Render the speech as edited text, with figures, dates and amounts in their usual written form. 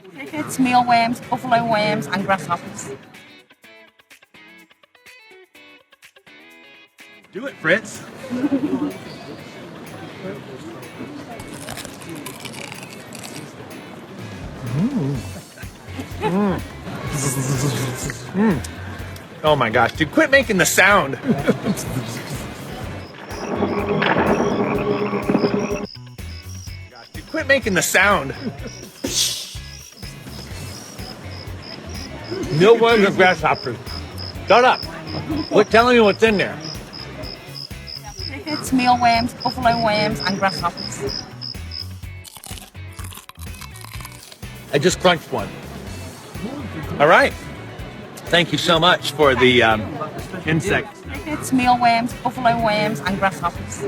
Crickets, mealworms, buffalo worms, and grasshoppers. Do it, Fritz. Oh my gosh, dude, quit making the sound. Gosh, dude, quit making the sound. Mealworms and grasshoppers. Shut up. Quit telling me what's in there. Crickets, mealworms, buffalo worms, and grasshoppers. I just crunched one. All right. Thank you so much for the insect. Crickets, mealworms, buffalo worms, and grasshoppers.